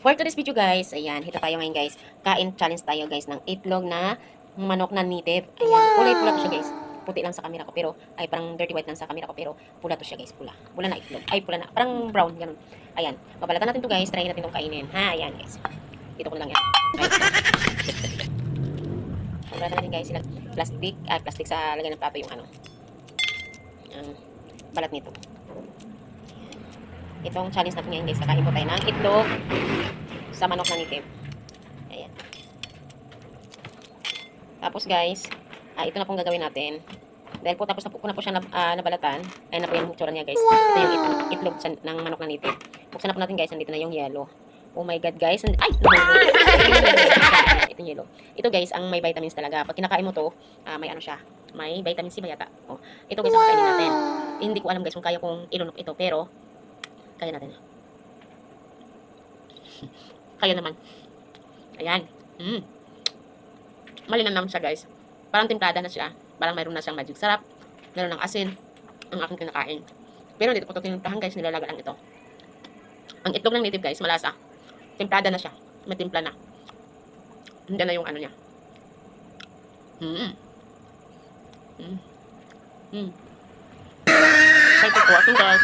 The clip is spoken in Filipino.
For today's video guys, ayan, hito tayo ngayon guys. Kain challenge tayo guys ng itlog na manok na native. Ayan, kulay pula to siya guys. Puti lang sa camera ko pero, ay parang dirty white lang sa camera ko pero pula to siya guys, pula. Pula na itlog. Ay, pula na, parang brown, ganun. Ayan, babalatan natin to guys, try natin itong kainin. Ha, ayan guys. Dito ko na lang yan. Babalatan natin guys, silang plastic sa lagyan ng plato yung ano. Balat nito. Itong challenge natin ngayon guys, kakain po tayo ng itlog sa manok na native. Ayan. Tapos guys, ito na pong gagawin natin. Dahil po tapos na po, ko na po siya nabalatan. Ayan na po yung tsura niya guys. Ito yung itlog ng manok na native. Buksan na po natin guys, nandito na yung yellow. Oh my god guys. Ay! Ito yung yellow. Ito guys, ang may vitamins talaga. Pag kinakain mo to, may ano siya. May vitamin C ba yata? Oh. Ito guys ang kainin natin. Hindi ko alam guys kung kaya kong ilunok ito, pero kaya natin. Kaya naman. Ayan. Malinamnam siya guys. Parang timplada na siya. Parang mayroon na siyang magic sarap. Meron ng asin. Ang aking kinakain. Pero dito ko ito tinuntahan guys. Nilalaga lang ito. Ang itlog ng native guys. Malasa. Timplada na siya. May timpla na. Hindi na yung ano niya. Thank you for watching guys.